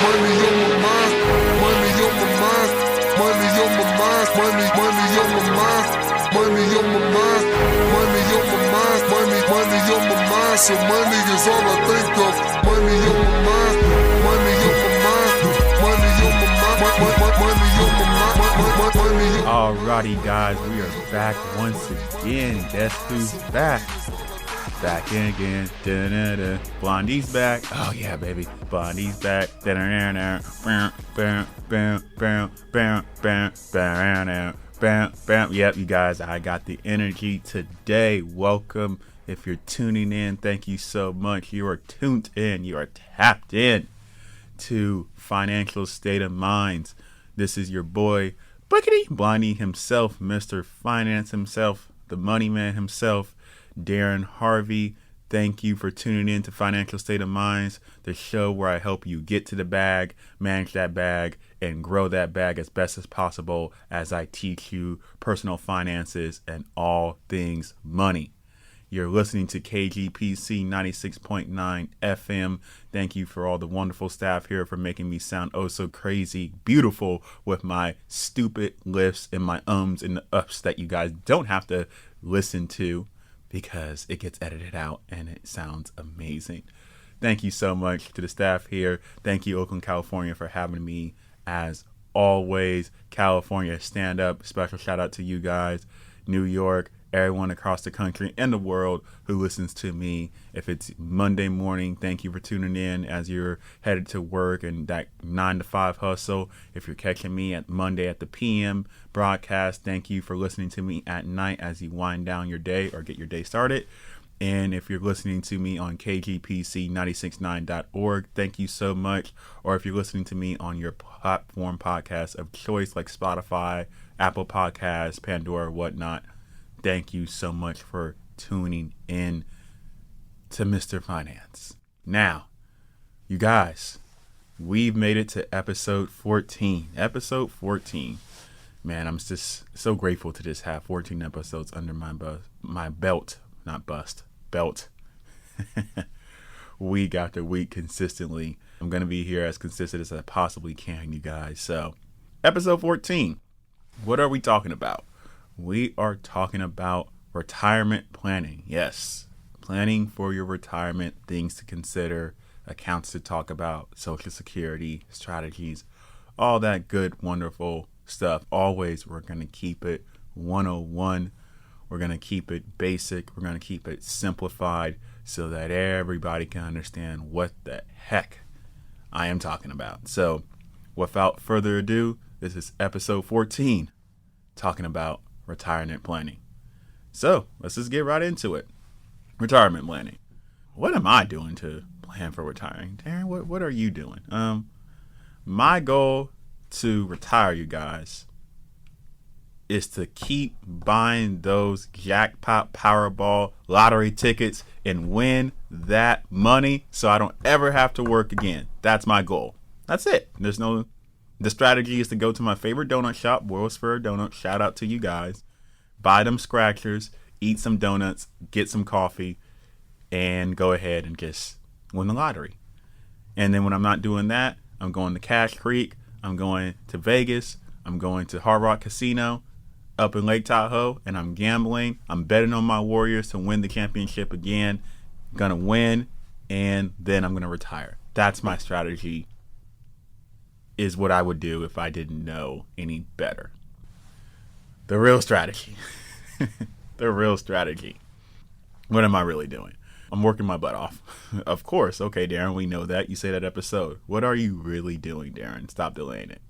money on my mind, money on my mind, money on my mind, money on my mind, money on my mind, money on my mind, money on my mind. So money is all I think of. Money on my mind, money on my mind, money on my mind, money on my mind, money on. Alrighty, guys, we are back once again. Guess who's back? Back in again. Da-da-da. Blondie's back. Oh yeah, baby. Blondie's back. Da-da-da-da. Yep, you guys, I got the energy today. Welcome. If you're tuning in, thank you so much. You are tuned in. You are tapped in to Financial State of Minds. This is your boy, Blondie himself, Mr. Finance himself, the money man himself, Darrin Harvey. Thank you for tuning in to Financial State of Minds, the show where I help you get to the bag, manage that bag, and grow that bag as best as possible as I teach you personal finances and all things money. You're listening to KGPC 96.9 FM. Thank you for all the wonderful staff here for making me sound oh so crazy beautiful with my stupid lifts and my ums and the ups that you guys don't have to listen to, because it gets edited out and it sounds amazing. Thank you so much to the staff here. Thank you, Oakland, California, for having me as always. California, stand up. Special shout out to you guys. New York, everyone across the country and the world who listens to me. If it's Monday morning, thank you for tuning in as you're headed to work and that 9 to 5 hustle. If you're catching me at Monday at the PM broadcast, thank you for listening to me at night as you wind down your day or get your day started. And if you're listening to me on kgpc969.org, thank you so much. Or if you're listening to me on your platform podcast of choice like Spotify, Apple Podcasts, Pandora, whatnot, thank you so much for tuning in to Mr. Finance. Now, you guys, we've made it to episode 14. Episode 14. Man, I'm just so grateful to just have 14 episodes under my belt. Not bust. Belt. Week after week consistently. I'm going to be here as consistent as I possibly can, you guys. So, episode 14. What are we talking about? We are talking about retirement planning. Yes, planning for your retirement, things to consider, accounts to talk about, Social Security, strategies, all that good, wonderful stuff. Always, we're going to keep it 101. We're going to keep it basic. We're going to keep it simplified so that everybody can understand what the heck I am talking about. So, without further ado, this is episode 14, talking about retirement planning. So let's just get right into it. Retirement planning. What am I doing to plan for retiring? Darrin, what are you doing? My goal to retire, you guys, is to keep buying those jackpot, Powerball, lottery tickets and win that money so I don't ever have to work again. That's my goal. That's it. The strategy is to go to my favorite donut shop, World's Fair Donuts. Shout out to you guys. Buy them scratchers, eat some donuts, get some coffee, and go ahead and just win the lottery. And then when I'm not doing that, I'm going to Cash Creek. I'm going to Vegas. I'm going to Hard Rock Casino up in Lake Tahoe, and I'm gambling. I'm betting on my Warriors to win the championship again. I'm going to win, and then I'm going to retire. That's my strategy. Is what I would do if I didn't know any better. The real strategy. The real strategy. What am I really doing? I'm working my butt off. Of course. Okay, Darrin, we know that. You say that episode. What are you really doing, Darrin? Stop delaying it.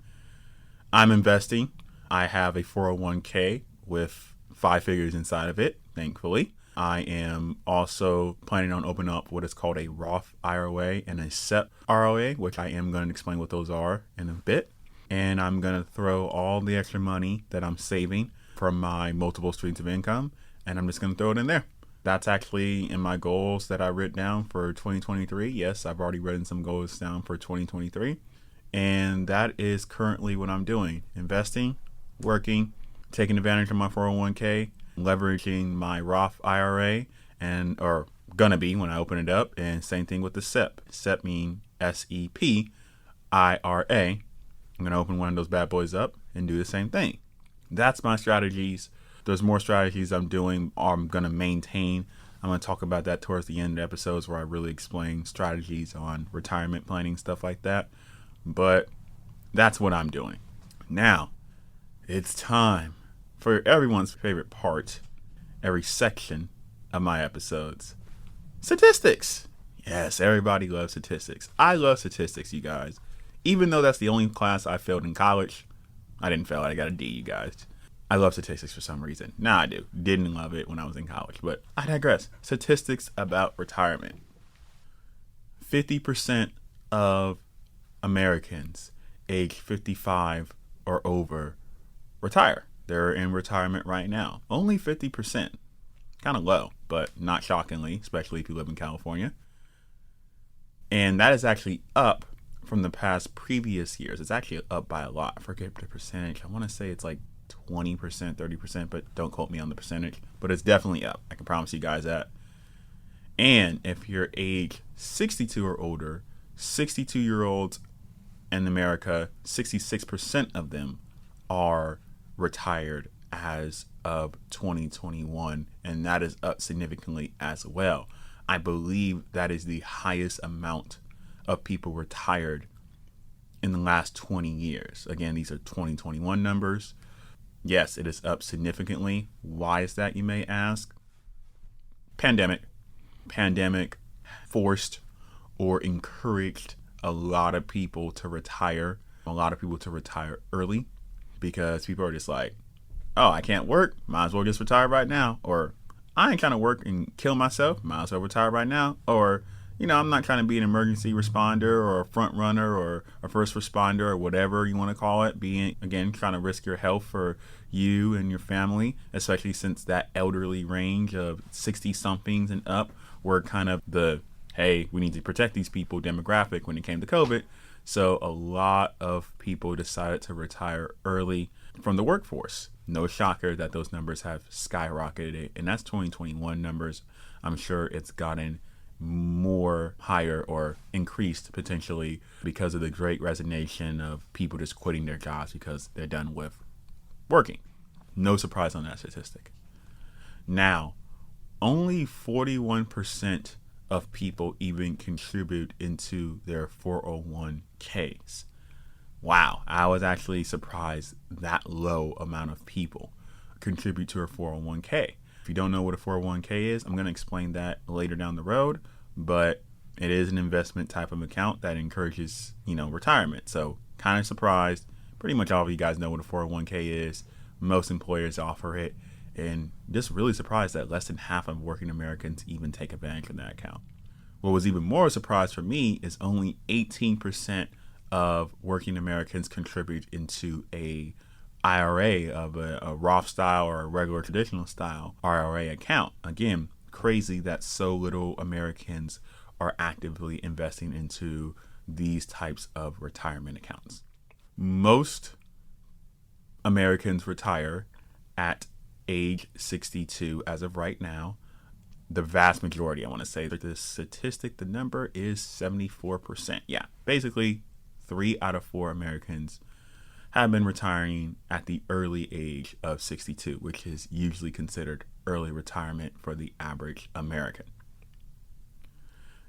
I'm investing. I have a 401k with 5 figures inside of it, thankfully. I am also planning on opening up what is called a Roth IRA and a SEP ROA, which I am going to explain what those are in a bit. And I'm going to throw all the extra money that I'm saving from my multiple streams of income, and I'm just going to throw it in there. That's actually in my goals that I wrote down for 2023. Yes, I've already written some goals down for 2023. And that is currently what I'm doing. Investing, working, taking advantage of my 401k, leveraging my Roth IRA, or gonna be when I open it up, and same thing with the SEP. SEP mean SEP, IRA. I'm going to open one of those bad boys up and do the same thing. That's my strategies. There's more strategies I'm doing or I'm going to maintain. I'm going to talk about that towards the end of episodes where I really explain strategies on retirement planning, stuff like that. But that's what I'm doing. Now, it's time for everyone's favorite part, every section of my episodes. Statistics. Yes, everybody loves statistics. I love statistics, you guys. Even though that's the only class I failed in college. I didn't fail it. I got a D, you guys. I love statistics for some reason. Now I do. Didn't love it when I was in college, but I digress. Statistics about retirement. 50% of Americans age 55 or over retire. They're in retirement right now. Only 50%. Kind of low, but not shockingly, especially if you live in California. And that is actually up from the past previous years. It's actually up by a lot. I forget the percentage. I want to say it's like 20%, 30%, but don't quote me on the percentage. But it's definitely up. I can promise you guys that. And if you're age 62 or older, 62-year-olds in America, 66% of them are retired as of 2021. And that is up significantly as well. I believe that is the highest amount of people retired in the last 20 years. Again, these are 2021 numbers. Yes, it is up significantly. Why is that, you may ask? Pandemic forced or encouraged a lot of people to retire early because people are just like, oh, I can't work, might as well just retire right now. Or I ain't trying to work and kill myself, might as well retire right now. Or, I'm not trying to be an emergency responder or a front runner or a first responder or whatever you want to call it. Being, again, trying to risk your health for you and your family, especially since that elderly range of 60-somethings and up were kind of the, hey, we need to protect these people demographic when it came to COVID. So a lot of people decided to retire early from the workforce. No shocker that those numbers have skyrocketed. And that's 2021 numbers. I'm sure it's gotten more higher or increased potentially because of the great resignation of people just quitting their jobs because they're done with working. No surprise on that statistic. Now, only 41% of people even contribute into their 401ks. Wow, I was actually surprised that low amount of people contribute to a 401k. If you don't know what a 401k is, I'm going to explain that later down the road, but it is an investment type of account that encourages, retirement. So kind of surprised. Pretty much all of you guys know what a 401k is. Most employers offer it, and just really surprised that less than half of working Americans even take advantage of that account. What was even more a surprise for me is only 18% of working Americans contribute into a IRA of a Roth style or a regular traditional style IRA account. Again, crazy that so little Americans are actively investing into these types of retirement accounts. Most Americans retire at age 62 as of right now. The vast majority, I want to say, the statistic, the number is 74%. Yeah, basically 3 out of 4 Americans have been retiring at the early age of 62, which is usually considered early retirement for the average American.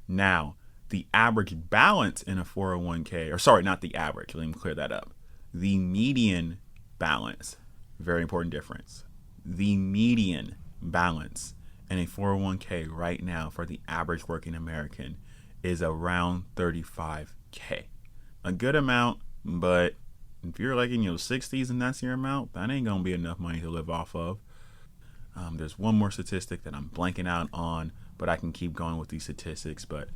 Now, the average balance in a 401k, or sorry, not the average, let me clear that up. The median balance, very important difference. The median balance in a 401k right now for the average working American is around 35K. A good amount, but if you're like in your 60s and that's your amount, that ain't gonna be enough money to live off of. There's one more statistic that I'm blanking out on, but I can keep going with these statistics, but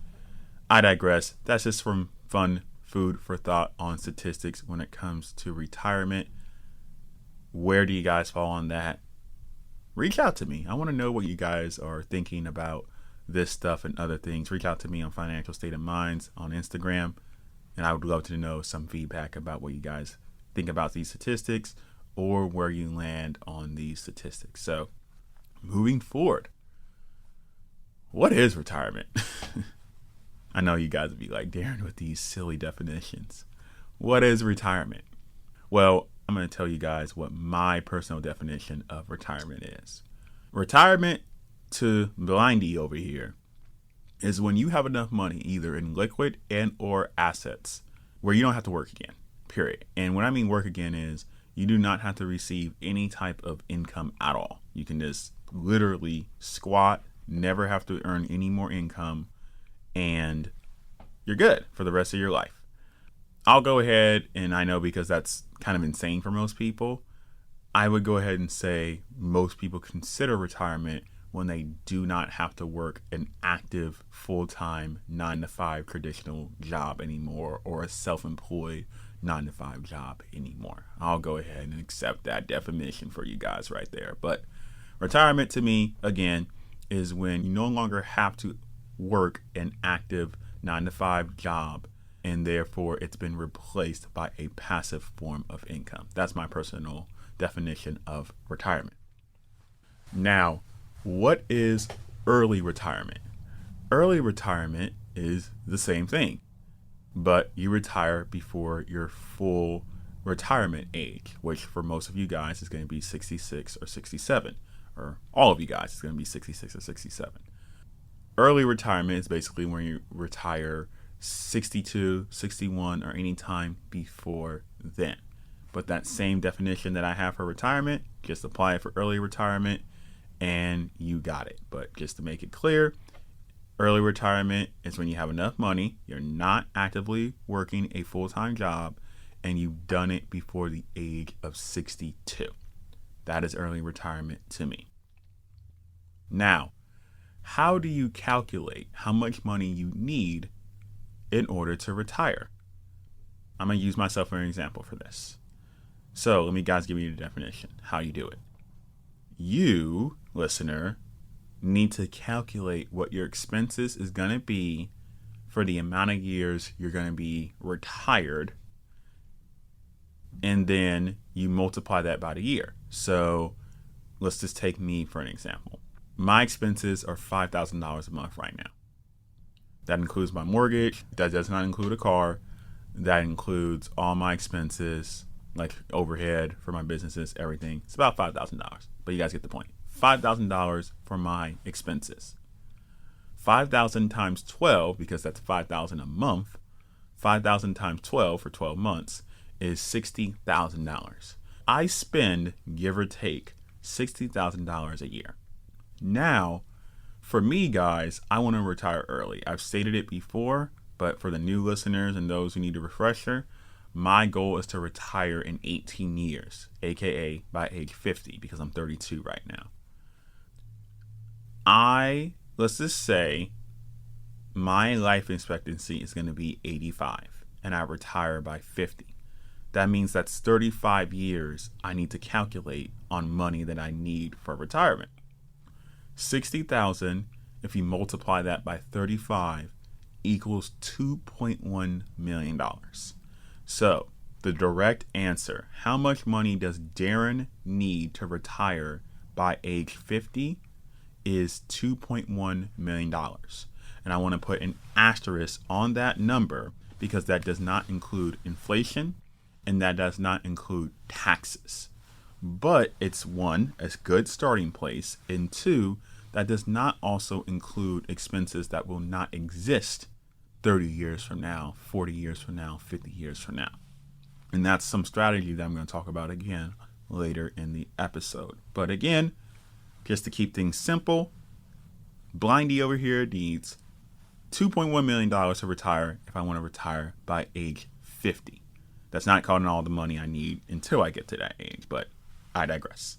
I digress. That's just from fun food for thought on statistics when it comes to retirement. Where do you guys fall on that? Reach out to me. I want to know what you guys are thinking about this stuff and other things. Reach out to me on Financial State of Minds on Instagram, and I would love to know some feedback about what you guys think about these statistics or where you land on these statistics. So, moving forward, what is retirement? I know you guys would be like, Darrin, with these silly definitions. What is retirement? Well, I'm going to tell you guys what my personal definition of retirement is. Retirement, to Blindy over here, is when you have enough money either in liquid and or assets where you don't have to work again, period. And when I mean work again is you do not have to receive any type of income at all. You can just literally squat, never have to earn any more income, and you're good for the rest of your life. I'll go ahead, and I know because that's kind of insane for most people, I would go ahead and say most people consider retirement when they do not have to work an active, full-time, 9-to-5 traditional job anymore, or a self-employed 9-to-5 job anymore. I'll go ahead and accept that definition for you guys right there. But retirement to me, again, is when you no longer have to work an active 9-to-5 job, and therefore it's been replaced by a passive form of income. That's my personal definition of retirement. Now, what is early retirement? Early retirement is the same thing, but you retire before your full retirement age, which for most of you guys is going to be 66 or 67, or all of you guys is going to be 66 or 67. Early retirement is basically when you retire 62, 61, or any time before then. But that same definition that I have for retirement, just apply it for early retirement and you got it. But just to make it clear, early retirement is when you have enough money, you're not actively working a full-time job, and you've done it before the age of 62. That is early retirement to me. Now, how do you calculate how much money you need in order to retire? I'm going to use myself for an example for this. So let me guys give you the definition, how you do it. You, listener, need to calculate what your expenses is going to be for the amount of years you're going to be retired, and then you multiply that by the year. So let's just take me for an example. My expenses are $5,000 a month right now. That includes my mortgage. That does not include a car. That includes all my expenses, like overhead for my businesses, everything. It's about $5,000, but you guys get the point. $5,000 for my expenses. 5,000 times 12, because that's 5,000 a month. 5,000 times 12 for 12 months is $60,000. I spend, give or take, $60,000 a year. Now, for me, guys, I want to retire early. I've stated it before, but for the new listeners and those who need a refresher, my goal is to retire in 18 years, aka by age 50, because I'm 32 right now. Let's just say my life expectancy is going to be 85 and I retire by 50. That means that's 35 years I need to calculate on money that I need for retirement. 60,000, if you multiply that by 35, equals $2.1 million. So the direct answer, how much money does Darrin need to retire by age 50, is $2.1 million. And I want to put an asterisk on that number because that does not include inflation and that does not include taxes. But it's one, a good starting place, and two, that does not also include expenses that will not exist 30 years from now, 40 years from now, 50 years from now. And that's some strategy that I'm going to talk about again later in the episode. But again, just to keep things simple, Blindy over here needs $2.1 million to retire if I want to retire by age 50. That's not counting all the money I need until I get to that age, but I digress.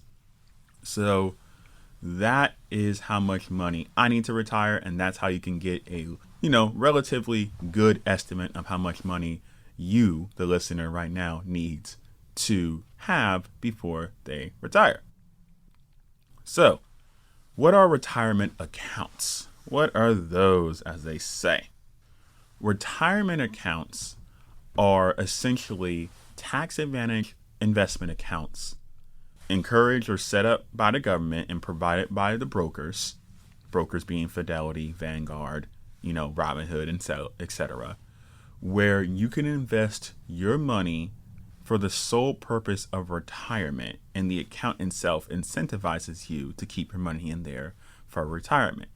So that is how much money I need to retire, and that's how you can get a, relatively good estimate of how much money you, the listener right now, needs to have before they retire. So, what are retirement accounts? What are those, as they say? Retirement accounts are essentially tax advantage investment accounts encouraged or set up by the government and provided by the brokers being Fidelity, Vanguard, Robinhood, and so, etc., where you can invest your money for the sole purpose of retirement, and the account itself incentivizes you to keep your money in there for retirement.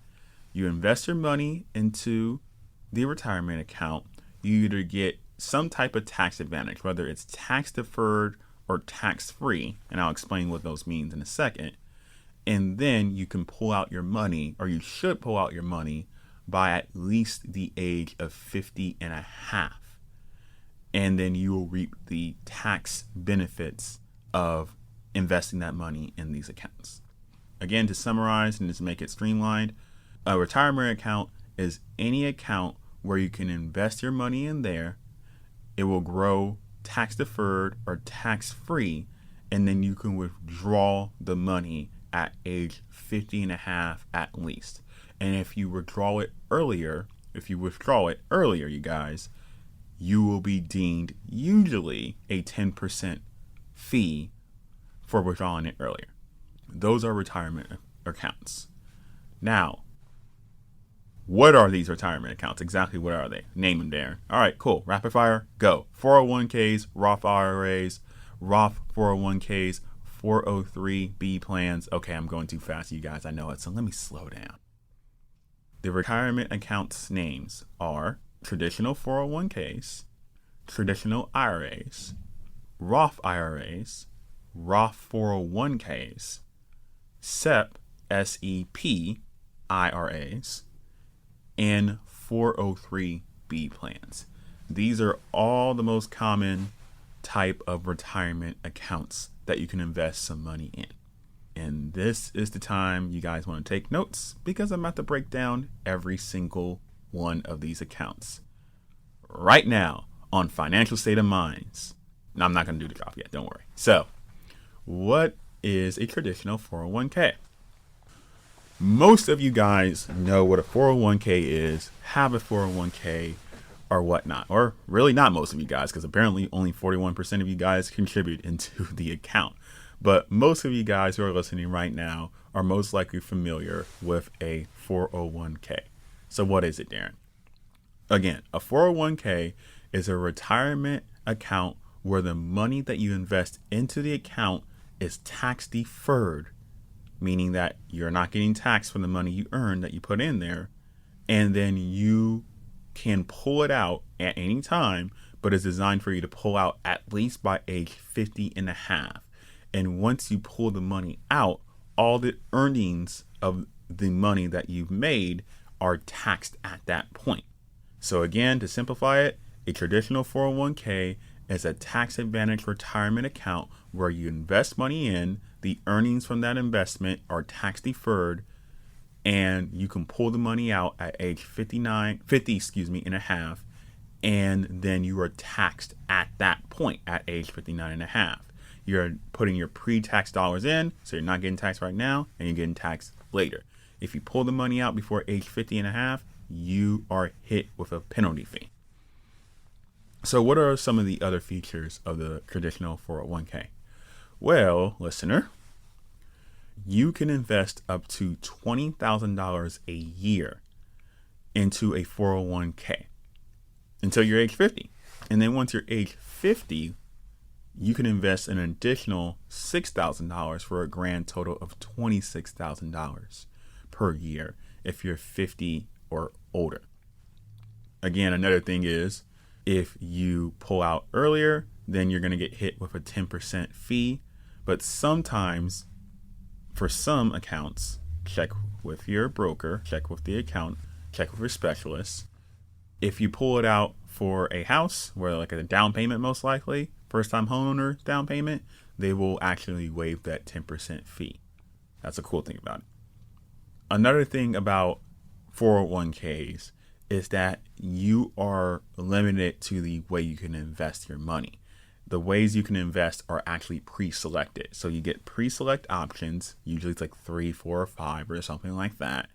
You invest your money into the retirement account, you either get some type of tax advantage, whether it's tax deferred or tax free, and I'll explain what those means in a second. And then you can pull out your money, or you should pull out your money, by at least the age of 50 and a half. And then you will reap the tax benefits of investing that money in these accounts. Again, to summarize and just make it streamlined, a retirement account is any account where you can invest your money in there. It will grow tax deferred or tax free, and then you can withdraw the money at age 50 and a half at least. And if you withdraw it earlier, you guys, you will be deemed usually a 10% fee for withdrawing it earlier. Those are retirement accounts. Now, what are these retirement accounts? Exactly what are they? Name them, Darrin. All right, cool. Rapid fire, go. 401ks, Roth IRAs, Roth 401ks, 403b plans. Okay, I'm going too fast, you guys. I know it, so let me slow down. The retirement accounts names are traditional 401ks, traditional IRAs, Roth IRAs, Roth 401ks, SEP, SEP IRAs, and 403b plans. These are all the most common type of retirement accounts that you can invest some money in. And this is the time you guys want to take notes, because I'm about to break down every single one of these accounts right now on Financial State of Minds. No, I'm not going to do the drop yet. Don't worry. So, what is a traditional 401k? Most of you guys know what a 401k is, have a 401k or whatnot, or really not most of you guys, because apparently only 41% of you guys contribute into the account. But most of you guys who are listening right now are most likely familiar with a 401k. So what is it, Darrin? Again, a 401k is a retirement account where the money that you invest into the account is tax deferred, meaning that you're not getting taxed for the money you earn that you put in there, and then you can pull it out at any time, but it's designed for you to pull out at least by age 50 and a half. And once you pull the money out, all the earnings of the money that you've made are taxed at that point. So again, to simplify it, a traditional 401k is a tax advantage retirement account where you invest money in, the earnings from that investment are tax deferred, and you can pull the money out at age 50 and a half, and then you are taxed at that point at age 59 and a half. You're putting your pre-tax dollars in, so you're not getting taxed right now, and you're getting taxed later. If you pull the money out before age 50 and a half, you are hit with a penalty fee. So what are some of the other features of the traditional 401k? Well, listener, you can invest up to $20,000 a year into a 401k until you're age 50. And then once you're age 50, you can invest an additional $6,000 for a grand total of $26,000 per year if you're 50 or older. Again, another thing is, if you pull out earlier, then you're going to get hit with a 10% fee. But sometimes, for some accounts, check with your broker, check with the account, check with your specialist. If you pull it out for a house, where like a down payment most likely, first-time homeowner down payment, they will actually waive that 10% fee. That's a cool thing about it. Another thing about 401ks is that you are limited to the way you can invest your money. The ways you can invest are actually pre-selected. So you get pre-select options. Usually it's like 3, 4, or 5 or something like that.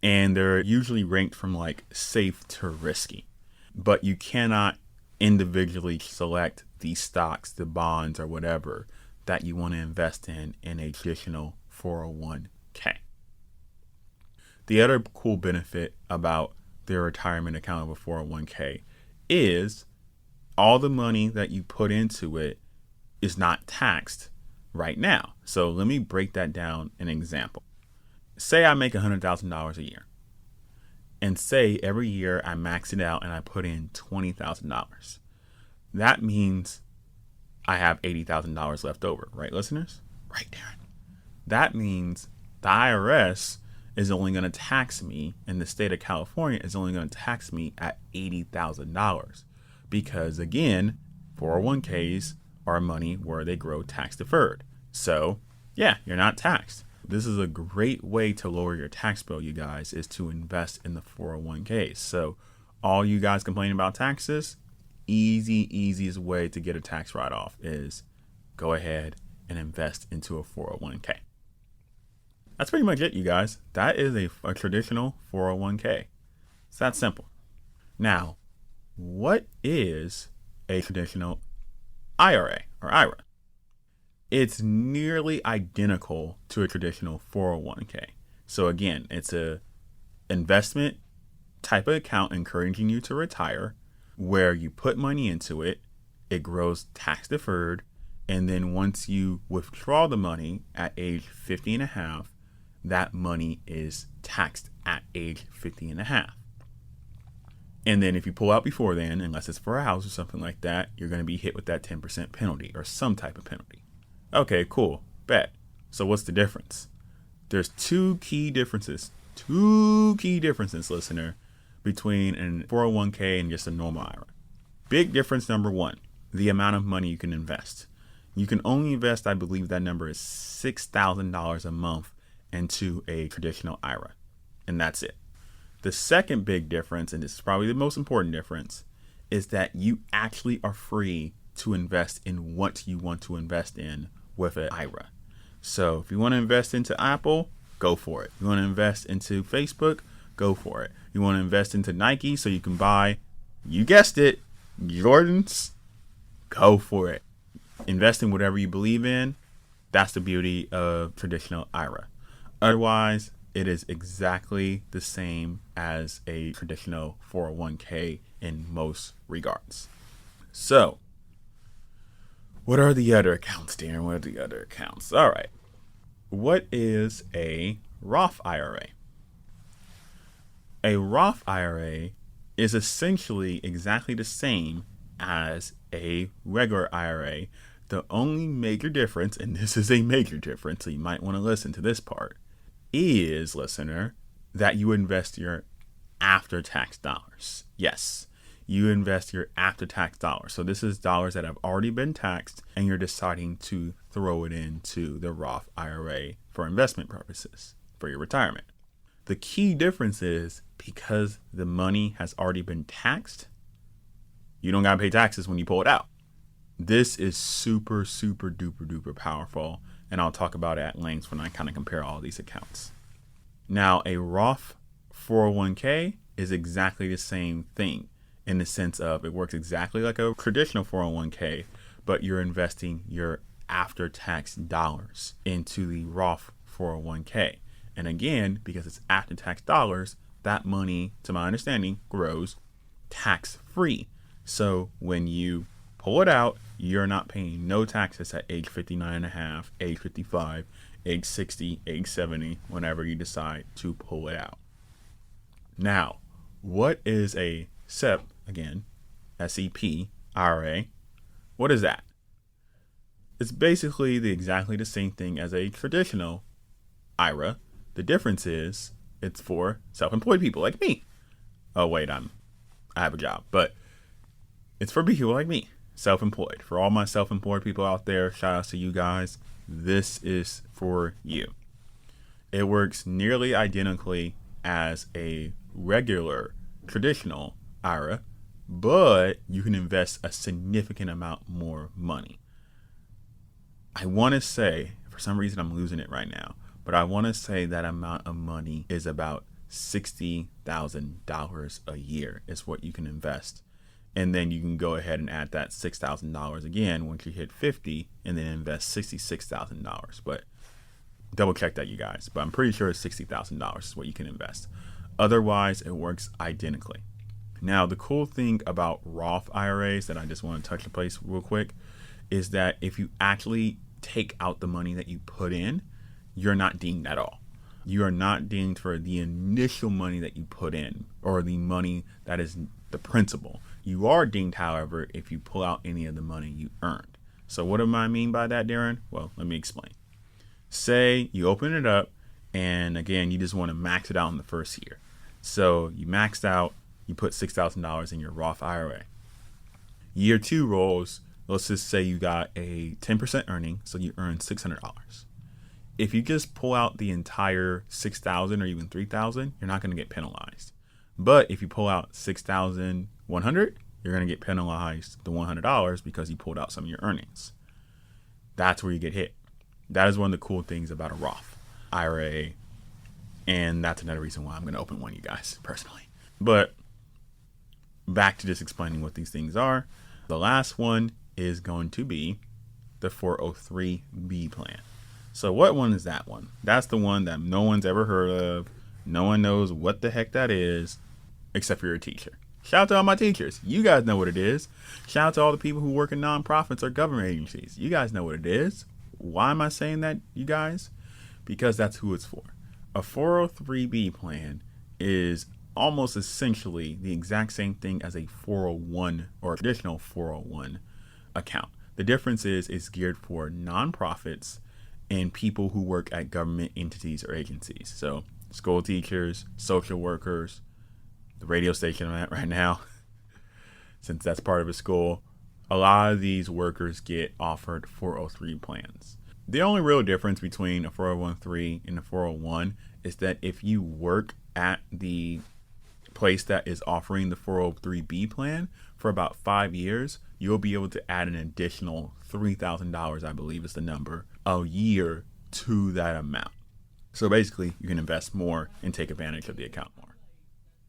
And they're usually ranked from like safe to risky. But you cannot individually select the stocks, the bonds, or whatever that you want to invest in a traditional 401k. The other cool benefit about the retirement account of a 401k is all the money that you put into it is not taxed right now. So let me break that down in an example. Say I make $100,000 a year, and say every year I max it out and I put in $20,000. That means I have $80,000 left over, right, listeners? Right, Darrin. That means the IRS is only going to tax me, and the state of California is only going to tax me at $80,000. Because again, 401ks are money where they grow tax deferred. So yeah, you're not taxed. This is a great way to lower your tax bill, you guys, is to invest in the 401ks. So all you guys complaining about taxes, easiest way to get a tax write-off is go ahead and invest into a 401k. That's pretty much it, you guys. That is a traditional 401k. It's that simple. Now, what is a traditional IRA or IRA? It's nearly identical to a traditional 401k. So again, it's a investment type of account encouraging you to retire, where you put money into it, it grows tax deferred, and then once you withdraw the money at age 50 and a half, that money is taxed at age 50 and a half. And then if you pull out before then, unless it's for a house or something like that, you're going to be hit with that 10% penalty or some type of penalty. Okay, cool. Bet. So what's the difference? There's two key differences, listener, between a 401k and just a normal IRA. Big difference number one, the amount of money you can invest. You can only invest, I believe that number is $6,000 a month into a traditional IRA. And that's it. The second big difference, and this is probably the most important difference, is that you actually are free to invest in what you want to invest in with an IRA. So if you want to invest into Apple, go for it. You want to invest into Facebook, go for it. You want to invest into Nike so you can buy, you guessed it, Jordans, go for it. Invest in whatever you believe in. That's the beauty of traditional IRA. Otherwise, it is exactly the same as a traditional 401k in most regards. So, what are the other accounts, Darrin? What are the other accounts? All right. What is a Roth IRA? A Roth IRA is essentially exactly the same as a regular IRA. The only major difference, and this is a major difference, so you might want to listen to this part, is, listener, that you invest your after-tax dollars. Yes, you invest your after-tax dollars. So this is dollars that have already been taxed, and you're deciding to throw it into the Roth IRA for investment purposes, for your retirement. The key difference is because the money has already been taxed, you don't got to pay taxes when you pull it out. This is super duper powerful, and I'll talk about it at length when I kind of compare all these accounts. Now, a Roth 401k is exactly the same thing in the sense of it works exactly like a traditional 401k, but you're investing your after-tax dollars into the Roth 401k. And again, because it's after-tax dollars, that money, to my understanding, grows tax-free. So when you pull it out, you're not paying no taxes at age 59 and a half, age 55, age 60, age 70, whenever you decide to pull it out. Now, what is a SEP, again, SEP, IRA? What is that? It's basically exactly the same thing as a traditional IRA. The difference is it's for self-employed people like me. Oh, wait, I have a job, but it's for people like me. Self-employed. For all my self-employed people out there, shout out to you guys. This is for you. It works nearly identically as a regular traditional IRA, but you can invest a significant amount more money. I want to say, for some reason I'm losing it right now, but I want to say that amount of money is about $60,000 a year is what you can invest. And then you can go ahead and add that $6,000 again once you hit 50 and then invest $66,000. But double check that, you guys. But I'm pretty sure it's $60,000 is what you can invest. Otherwise, it works identically. Now, the cool thing about Roth IRAs that I just want to touch the place real quick is that if you actually take out the money that you put in, you're not dinged at all. You are not dinged for the initial money that you put in or the money that is the principal. You are dinged, however, if you pull out any of the money you earned. So what do I mean by that, Darrin? Well, let me explain. Say you open it up and again, you just want to max it out in the first year. So you maxed out, you put $6,000 in your Roth IRA. Year 2 rolls, let's just say you got a 10% earning, so you earn $600. If you just pull out the entire $6,000 or even $3,000, you're not going to get penalized. But if you pull out $6,100, you're going to get penalized the $100 because you pulled out some of your earnings. That's where you get hit. That is one of the cool things about a Roth IRA, and that's another reason why I'm going to open one, you guys, personally. But back to just explaining what these things are. The last one is going to be the 403B plan. So what one is that one? That's the one that no one's ever heard of. No one knows what the heck that is, except for your teacher. Shout out to all my teachers. You guys know what it is. Shout out to all the people who work in nonprofits or government agencies. You guys know what it is. Why am I saying that, you guys? Because that's who it's for. A 403B plan is almost essentially the exact same thing as a 401 or traditional 401 account. The difference is it's geared for nonprofits and people who work at government entities or agencies. So school teachers, social workers, the radio station I'm at right now, since that's part of a school, a lot of these workers get offered 403 plans. The only real difference between a 401(k) and a 401 is that if you work at the place that is offering the 403B plan for about 5 years, you'll be able to add an additional $3,000, I believe is the number, a year to that amount. So basically, you can invest more and take advantage of the account more.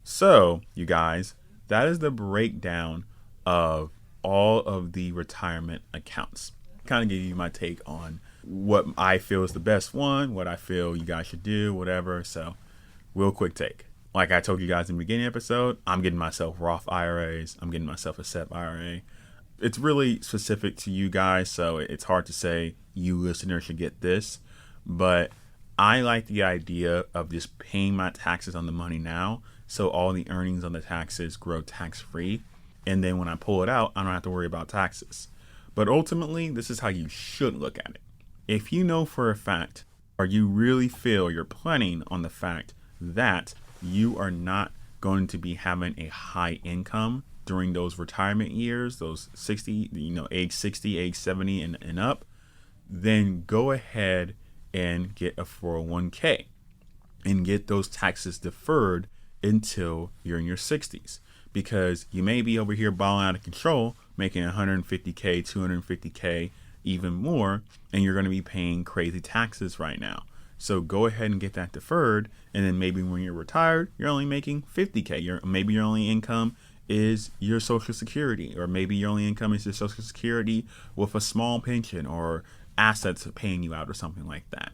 So, you guys, that is the breakdown of all of the retirement accounts. Kind of give you my take on what I feel is the best one, what I feel you guys should do, whatever. So, real quick take. Like I told you guys in the beginning episode, I'm getting myself Roth IRAs. I'm getting myself a SEP IRA. It's really specific to you guys, so it's hard to say you listeners should get this. But I like the idea of just paying my taxes on the money now, so all the earnings on the taxes grow tax-free. And then when I pull it out, I don't have to worry about taxes. But ultimately, this is how you should look at it. If you know for a fact, or you really feel you're planning on the fact that you are not going to be having a high income during those retirement years, those 60, age 60, age 70 and up, then go ahead and get a 401(k) and get those taxes deferred until you're in your 60s. Because you may be over here balling out of control, making $150K, $250K, even more, and you're going to be paying crazy taxes right now. So go ahead and get that deferred, and then maybe when you're retired, you're only making $50K. Maybe your only income is your Social Security, or maybe your only income is your Social Security with a small pension or assets paying you out or something like that.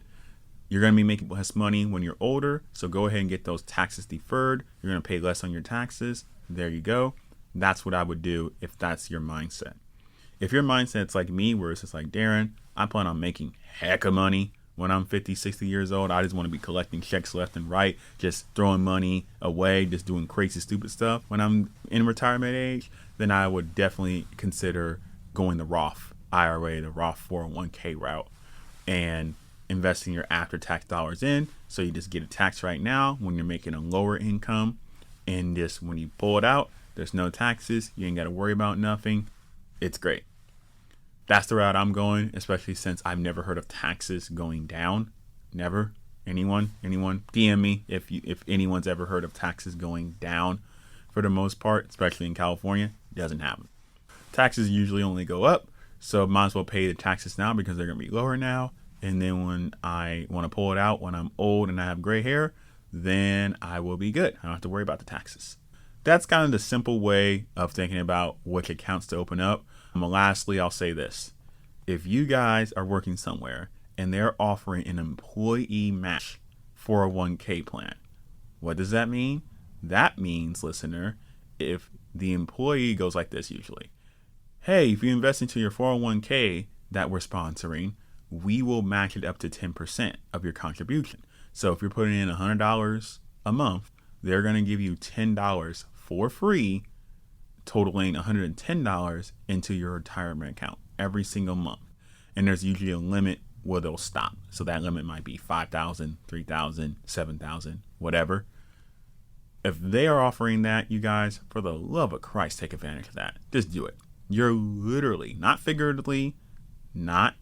You're going to be making less money when you're older, so go ahead and get those taxes deferred. You're going to pay less on your taxes. There you go. That's what I would do if that's your mindset. If your mindset's like me, where it's just like, Darrin, I plan on making heck of money when I'm 50, 60 years old. I just want to be collecting checks left and right, just throwing money away, just doing crazy, stupid stuff when I'm in retirement age, then I would definitely consider going the Roth IRA, the Roth 401(k) route, and investing your after-tax dollars in. So you just get it taxed right now when you're making a lower income. And just when you pull it out, there's no taxes. You ain't got to worry about nothing. It's great. That's the route I'm going, especially since I've never heard of taxes going down. Never. Anyone? DM me if anyone's ever heard of taxes going down. For the most part, especially in California, it doesn't happen. Taxes usually only go up, so might as well pay the taxes now because they're going to be lower now. And then when I want to pull it out when I'm old and I have gray hair, then I will be good. I don't have to worry about the taxes. That's kind of the simple way of thinking about which accounts to open up. Lastly, I'll say this. If you guys are working somewhere and they're offering an employee match 401(k) plan, what does that mean? That means, listener, if the employee goes like this usually, hey, if you invest into your 401k that we're sponsoring, we will match it up to 10% of your contribution. So if you're putting in $100 a month, they're going to give you $10 for free, totaling $110 into your retirement account every single month. And there's usually a limit where they'll stop. So that limit might be $5,000, $3,000, $7,000, whatever. If they are offering that, you guys, for the love of Christ, take advantage of that. Just do it. You're literally, not figuratively, not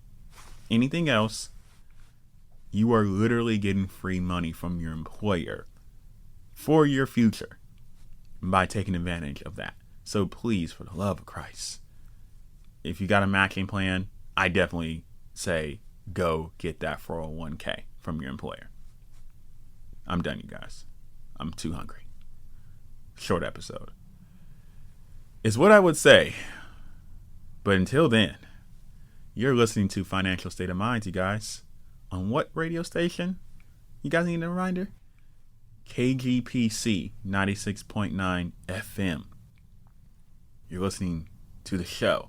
anything else, you are literally getting free money from your employer for your future by taking advantage of that. So please, for the love of Christ, if you got a matching plan, I definitely say go get that 401k from your employer. I'm done, you guys. I'm too hungry. Short episode is what I would say. But until then, you're listening to Financial State of Mind, you guys. On what radio station? You guys need a reminder? KGPC 96.9 FM. You're listening to the show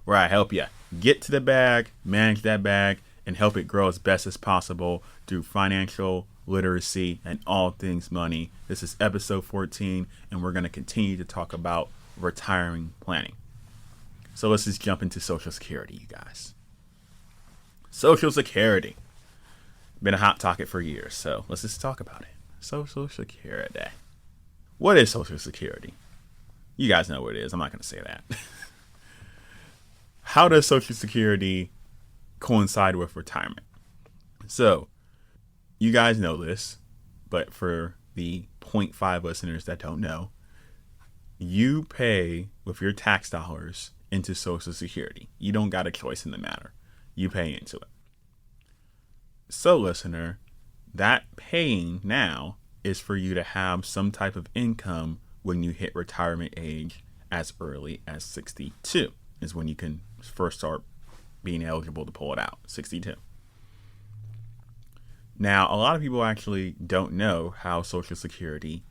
where I help you get to the bag, manage that bag, and help it grow as best as possible through financial literacy and all things money. This is episode 14, and we're going to continue to talk about retiring planning. So let's just jump into Social Security, you guys. Social Security. Been a hot topic for years, so let's just talk about it. Social Security. What is Social Security? You guys know what it is. I'm not going to say that. How does Social Security coincide with retirement? So, you guys know this, but for the 0.5 listeners that don't know, you pay with your tax dollars into Social Security. You don't got a choice in the matter. You pay into it. So, listener, that paying now is for you to have some type of income when you hit retirement age as early as 62 is when you can first start being eligible to pull it out, 62. Now, a lot of people actually don't know how Social Security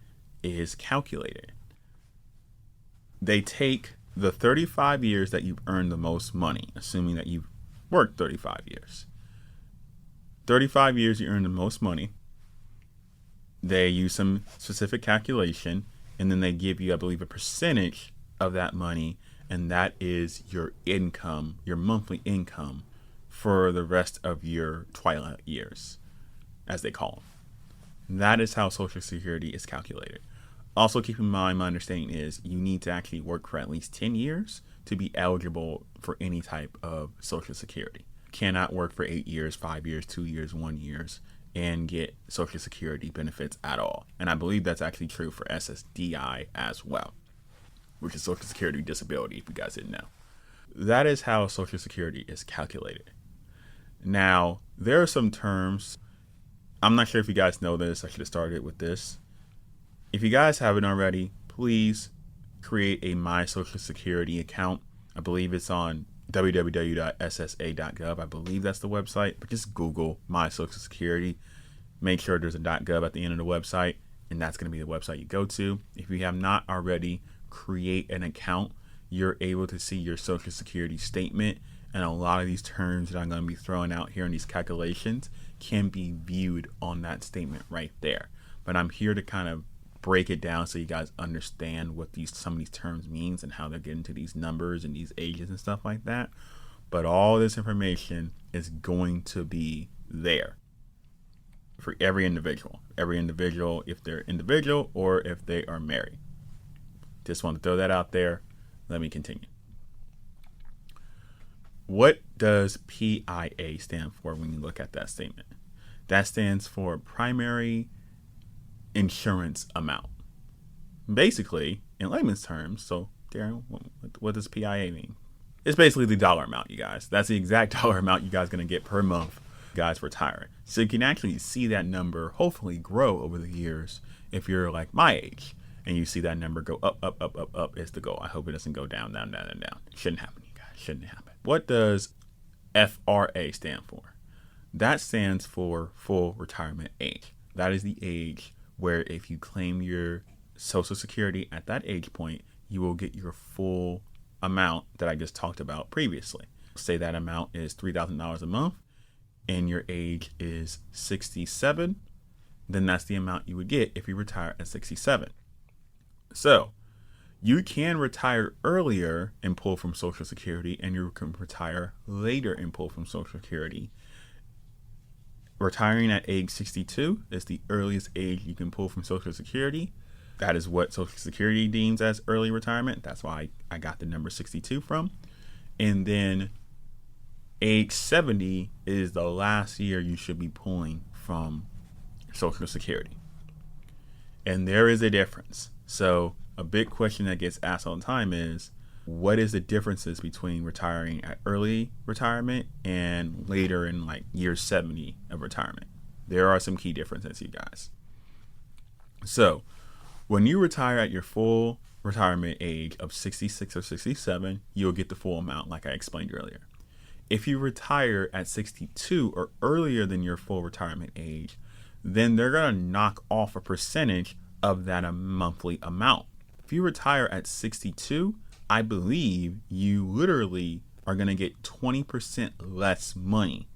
is calculated. They take the 35 years that you've earned the most money, assuming that you've worked 35 years. 35 years you earn the most money. They use some specific calculation, and then they give you, I believe, a percentage of that money, and that is your income, your monthly income for the rest of your twilight years, as they call them. That is how Social Security is calculated. Also, keep in mind, my understanding is you need to actually work for at least 10 years to be eligible for any type of Social Security. Cannot work for 8 years, 5 years, 2 years, 1 year, and get Social Security benefits at all. And I believe that's actually true for SSDI as well, which is Social Security Disability, if you guys didn't know. That is how Social Security is calculated. Now, there are some terms. I'm not sure if you guys know this. I should have started with this. If you guys haven't already, please create a My Social Security account. I believe it's on www.ssa.gov. I believe that's the website, but just Google My Social Security. Make sure there's a .gov at the end of the website, and that's going to be the website you go to. If you have not already, create an account. You're able to see your Social Security statement, and a lot of these terms that I'm going to be throwing out here in these calculations can be viewed on that statement right there. But I'm here to kind of break it down so you guys understand what some of these terms means and how they're getting to these numbers and these ages and stuff like that. But all this information is going to be there for every individual, if they're individual or if they are married. Just want to throw that out there. Let me continue. What does PIA stand for when you look at that statement? That stands for primary insurance amount. Basically, in layman's terms, so Darrin, what does PIA mean? It's basically the dollar amount, you guys. That's the exact dollar amount you guys are going to get per month, guys, retiring. So you can actually see that number hopefully grow over the years if you're like my age and you see that number go up, is the goal. I hope it doesn't go down. It shouldn't happen, you guys. Shouldn't happen. What does FRA stand for? That stands for full retirement age. That is the age where if you claim your Social Security at that age point, you will get your full amount that I just talked about previously. Say that amount is $3,000 a month and your age is 67, then that's the amount you would get if you retire at 67. So you can retire earlier and pull from Social Security, and you can retire later and pull from Social Security. Retiring at age 62 is the earliest age you can pull from Social Security. That is what Social Security deems as early retirement. That's why I got the number 62 from. And then age 70 is the last year you should be pulling from Social Security. And there is a difference. So a big question that gets asked all the time is, what is the differences between retiring at early retirement and later in like year 70 of retirement? There are some key differences, you guys. So when you retire at your full retirement age of 66 or 67, you'll get the full amount like I explained earlier. If you retire at 62 or earlier than your full retirement age, then they're going to knock off a percentage of that monthly amount. If you retire at 62, I believe you literally are going to get 20% less money.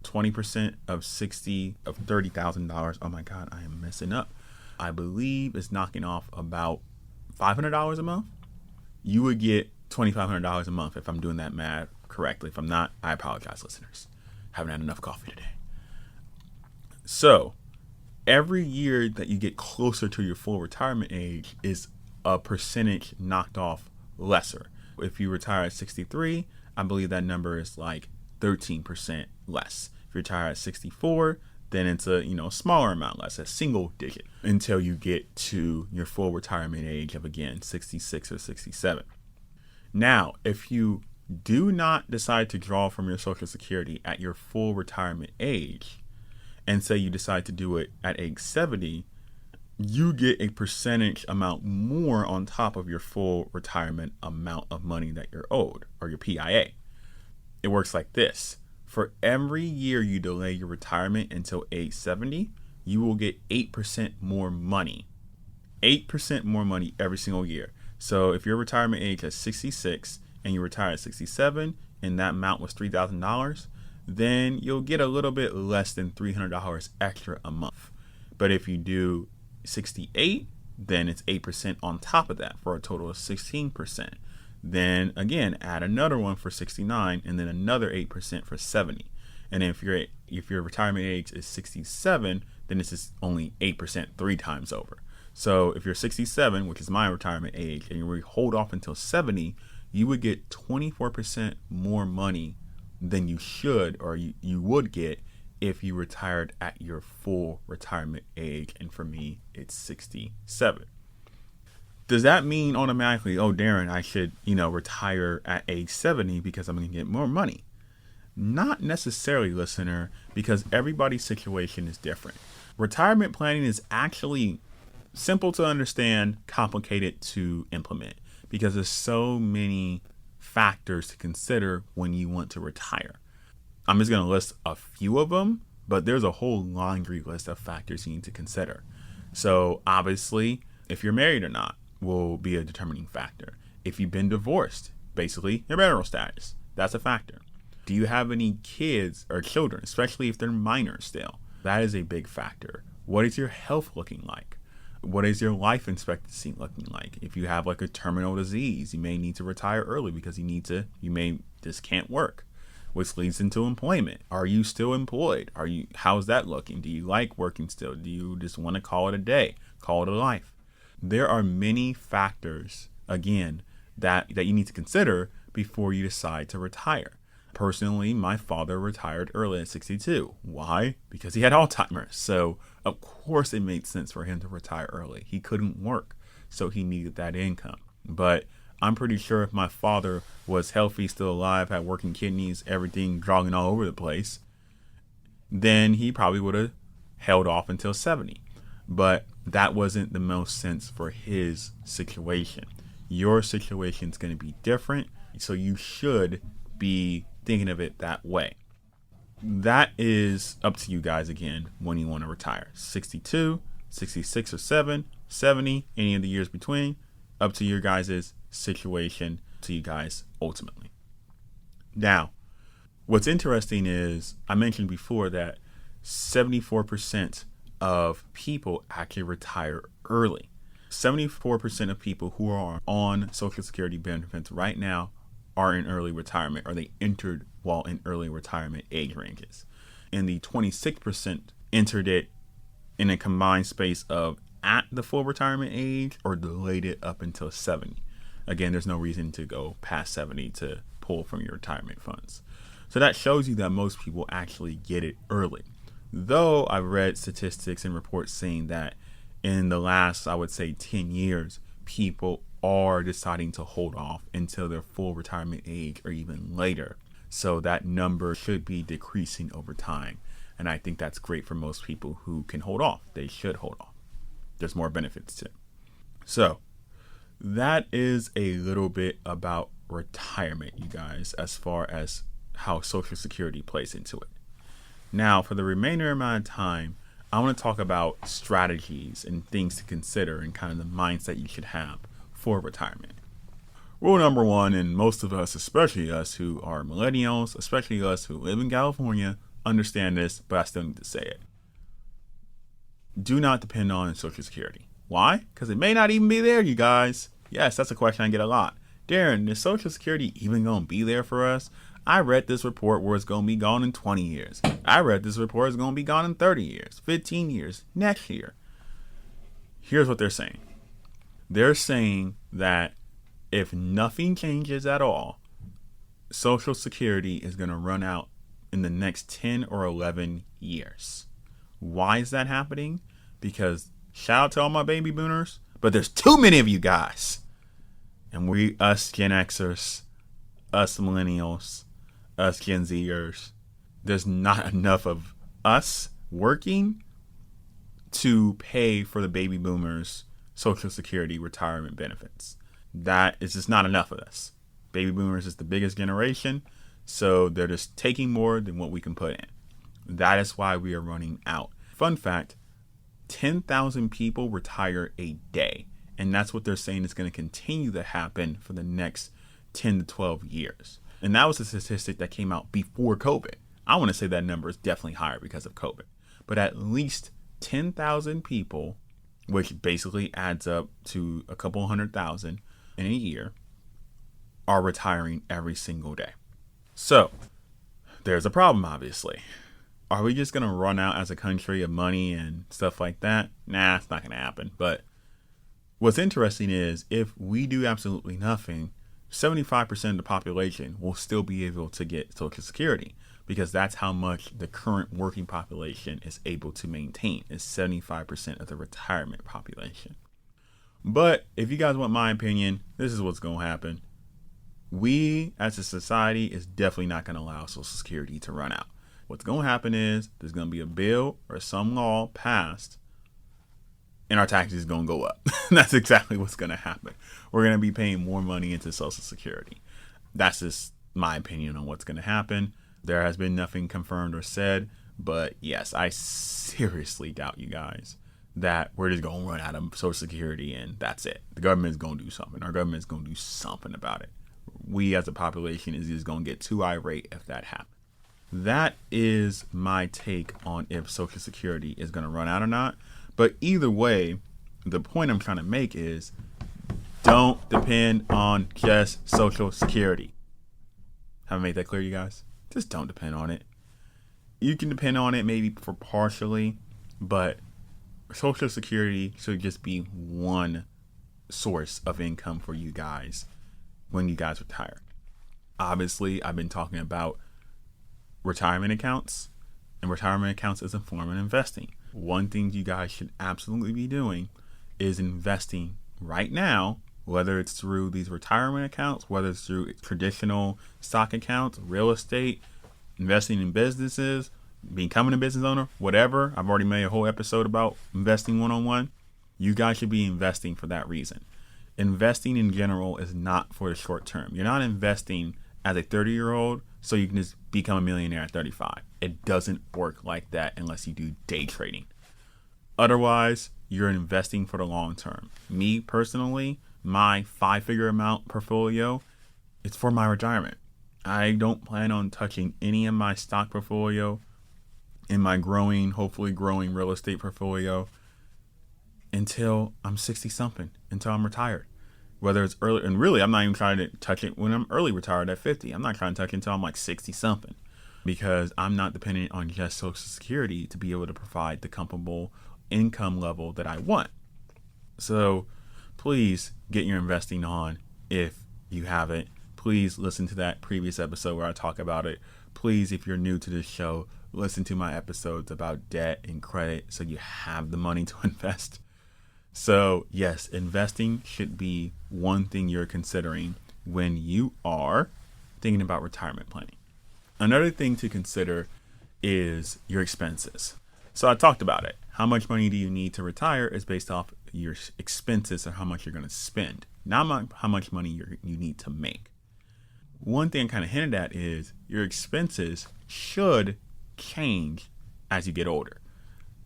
20% of $30,000. Oh my God, I am messing up. I believe it's knocking off about $500 a month. You would get $2,500 a month if I'm doing that math correctly. If I'm not, I apologize, listeners. Haven't had enough coffee today. So every year that you get closer to your full retirement age is a percentage knocked off lesser. If you retire at 63, I believe that number is like 13% less. If you retire at 64, then it's a smaller amount less, a single digit, until you get to your full retirement age of, again, 66 or 67. Now, if you do not decide to draw from your Social Security at your full retirement age, and say you decide to do it at age 70, you get a percentage amount more on top of your full retirement amount of money that you're owed, or your PIA. It works like this. For every year you delay your retirement until age 70, you will get 8% more money. 8% more money every single year. So if your retirement age is 66 and you retire at 67 and that amount was $3,000, then you'll get a little bit less than $300 extra a month. But if you do 68, then it's 8% on top of that for a total of 16%. Then again, add another one for 69, and then another 8% for 70. And if your retirement age is 67, then this is only 8% 3 times over. So if you're 67, which is my retirement age, and you hold off until 70, you would get 24% more money than you should, or you would get if you retired at your full retirement age. And for me, it's 67. Does that mean automatically, oh, Darrin, I should, retire at age 70 because I'm going to get more money? Not necessarily, listener, because everybody's situation is different. Retirement planning is actually simple to understand, complicated to implement, because there's so many factors to consider when you want to retire. I'm just going to list a few of them, but there's a whole laundry list of factors you need to consider. So obviously, if you're married or not will be a determining factor. If you've been divorced, basically your marital status, that's a factor. Do you have any kids or children, especially if they're minors still? That is a big factor. What is your health looking like? What is your life expectancy looking like? If you have like a terminal disease, you may need to retire early because you just can't work, which leads into employment. Are you still employed? How's that looking? Do you like working still? Do you just want to call it a day, call it a life? There are many factors, again, that you need to consider before you decide to retire. Personally, my father retired early at 62. Why? Because he had Alzheimer's. So, of course, it made sense for him to retire early. He couldn't work, so he needed that income. But I'm pretty sure if my father was healthy, still alive, had working kidneys, everything jogging all over the place, then he probably would have held off until 70. But that wasn't the most sense for his situation. Your situation is going to be different, so you should be thinking of it that way. That is up to you guys again when you want to retire. 62, 66 or 7, 70, any of the years between, up to your guys' situation, to you guys ultimately. Now, what's interesting is I mentioned before that 74% of people actually retire early. 74% of people who are on Social Security benefits right now are in early retirement, or they entered while in early retirement age ranges. And the 26% entered it in a combined space of at the full retirement age or delayed it up until 70. Again, there's no reason to go past 70 to pull from your retirement funds. So that shows you that most people actually get it early. Though I've read statistics and reports saying that in the last, I would say, 10 years, people are deciding to hold off until their full retirement age or even later. So that number should be decreasing over time. And I think that's great for most people who can hold off. They should hold off. There's more benefits to it. So that is a little bit about retirement, you guys, as far as how Social Security plays into it. Now, for the remainder amount of time, I want to talk about strategies and things to consider and kind of the mindset you should have for retirement. Rule number one, and most of us, especially us who are millennials, especially us who live in California, understand this, but I still need to say it. Do not depend on Social Security. Why? Because it may not even be there, you guys. Yes, that's a question I get a lot. Darrin, is Social Security even going to be there for us? I read this report where it's going to be gone in 20 years. I read this report is going to be gone in 30 years, 15 years, next year. Here's what they're saying. They're saying that if nothing changes at all, Social Security is going to run out in the next 10 or 11 years. Why is that happening? Because shout out to all my baby boomers, but there's too many of you guys. And us Gen Xers, us millennials, us Gen Zers, there's not enough of us working to pay for the baby boomers' Social Security retirement benefits. That is just not enough of us. Baby boomers is the biggest generation, so they're just taking more than what we can put in. That is why we are running out. Fun fact, 10,000 people retire a day. And that's what they're saying is going to continue to happen for the next 10 to 12 years. And that was a statistic that came out before COVID. I want to say that number is definitely higher because of COVID. But at least 10,000 people, which basically adds up to a couple 100,000 in a year, are retiring every single day. So there's a problem, obviously. Are we just going to run out as a country of money and stuff like that? Nah, it's not going to happen. But what's interesting is if we do absolutely nothing, 75% of the population will still be able to get Social Security, because that's how much the current working population is able to maintain, is 75% of the retirement population. But if you guys want my opinion, this is what's going to happen. We as a society is definitely not going to allow Social Security to run out. What's going to happen is there's going to be a bill or some law passed, and our taxes is going to go up. That's exactly what's going to happen. We're going to be paying more money into Social Security. That's just my opinion on what's going to happen. There has been nothing confirmed or said, but yes, I seriously doubt, you guys, that we're just going to run out of Social Security and that's it. The government is going to do something. Our government is going to do something about it. We as a population is just going to get too irate if that happens. That is my take on if Social Security is going to run out or not. But either way, the point I'm trying to make is don't depend on just Social Security. Have I made that clear, you guys? Just don't depend on it. You can depend on it maybe for partially, but Social Security should just be one source of income for you guys when you guys retire. Obviously, I've been talking about retirement accounts, and retirement accounts is a form of investing. One thing you guys should absolutely be doing is investing right now, whether it's through these retirement accounts, whether it's through traditional stock accounts, real estate, investing in businesses, becoming a business owner, whatever. I've already made a whole episode about investing one-on-one. You guys should be investing for that reason. Investing in general is not for the short term. You're not investing as a 30-year-old so you can just become a millionaire at 35. It doesn't work like that unless you do day trading. Otherwise, you're investing for the long term. Me personally, my 5-figure amount portfolio, it's for my retirement. I don't plan on touching any of my stock portfolio in my hopefully growing real estate portfolio until I'm 60 something, until I'm retired. Whether it's early, and really I'm not even trying to touch it when I'm early retired at 50. I'm not trying to touch it until I'm like 60 something, because I'm not dependent on just Social Security to be able to provide the comfortable income level that I want. So please get your investing on if you haven't. Please listen to that previous episode where I talk about it. Please, if you're new to this show, listen to my episodes about debt and credit so you have the money to invest. So yes, investing should be one thing you're considering when you are thinking about retirement planning. Another thing to consider is your expenses. So I talked about it. How much money do you need to retire is based off your expenses and how much you're going to spend, not how much money you need to make. One thing I kind of hinted at is your expenses should change as you get older.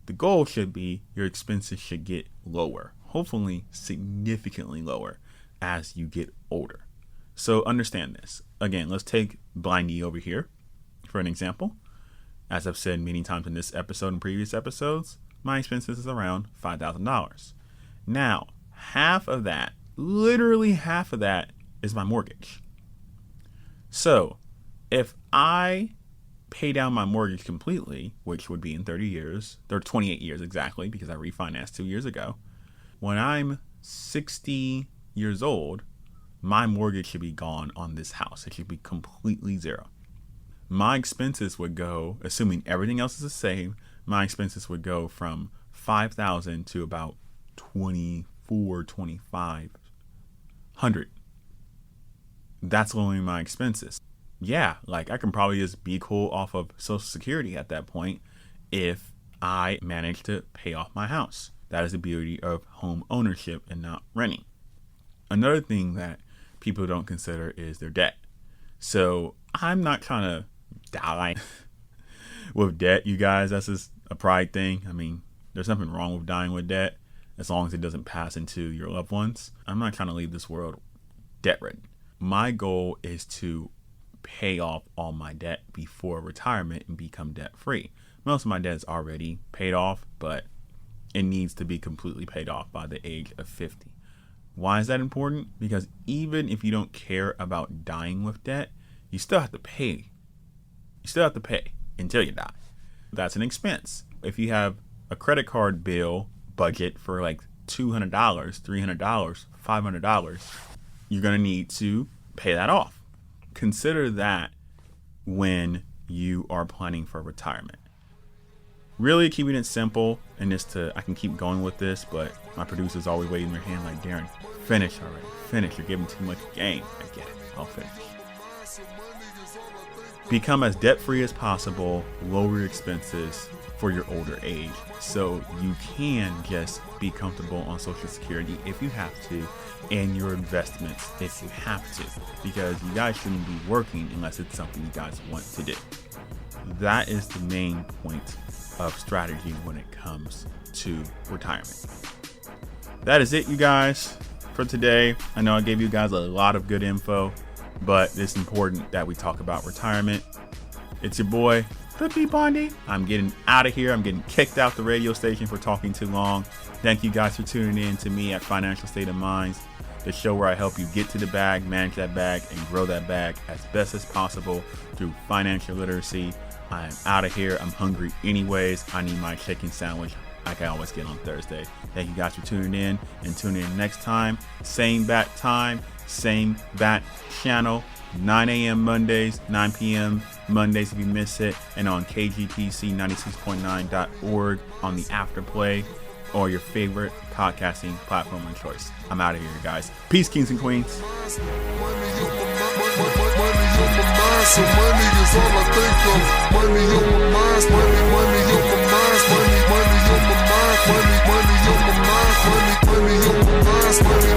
The goal should be your expenses should get lower, hopefully significantly lower as you get older. So understand this. Again, let's take Blindy over here for an example. As I've said many times in this episode and previous episodes, my expenses is around $5,000. Now, half of that, literally half of that, is my mortgage. So if I pay down my mortgage completely, which would be in 30 years, or 28 years exactly, because I refinanced 2 years ago, when I'm 60 years old, my mortgage should be gone on this house. It should be completely zero. My expenses would go, assuming everything else is the same, my expenses would go from $5,000 to about $2,500. That's only my expenses. Yeah, like I can probably just be cool off of Social Security at that point if I manage to pay off my house. That is the beauty of home ownership and not renting. Another thing that people don't consider is their debt. So I'm not trying to die with debt, you guys. That's just a pride thing. I mean, there's nothing wrong with dying with debt as long as it doesn't pass into your loved ones. I'm not trying to leave this world debt-ridden. My goal is to pay off all my debt before retirement and become debt-free. Most of my debt is already paid off, but it needs to be completely paid off by the age of 50. Why is that important? Because even if you don't care about dying with debt, you still have to pay. You still have to pay until you die. That's an expense. If you have a credit card bill budget for like $200, $300, $500, you're going to need to pay that off. Consider that when you are planning for retirement. Really keeping it simple, and I can keep going with this, but my producer's always waving their hand like, Darrin, finish already. Finish. You're giving too much game. I get it. I'll finish. Become as debt-free as possible. Lower your expenses for your older age so you can just be comfortable on Social Security if you have to, and your investments if you have to, because you guys shouldn't be working unless it's something you guys want to do. That is the main point of strategy when it comes to retirement. That is it, you guys, for today. I know I gave you guys a lot of good info, but it's important that we talk about retirement. It's your boy, P. Bondi. I'm getting out of here. I'm getting kicked out the radio station for talking too long. Thank you guys for tuning in to me at Financial State of Minds, the show where I help you get to the bag, manage that bag, and grow that bag as best as possible through financial literacy. I am out of here. I'm hungry anyways. I need my chicken sandwich like I always get on Thursday. Thank you guys for tuning in, and tune in next time. Same bat time, same bat channel, 9 a.m. Mondays, 9 p.m. Mondays if you miss it, and on kgpc96.9.org on the Afterplay or your favorite podcasting platform of choice. I'm out of here, guys. Peace, kings and queens. So money is all I think of. Money on my mind, money on my mind, money on my mind, money on my mind, money on my mind, money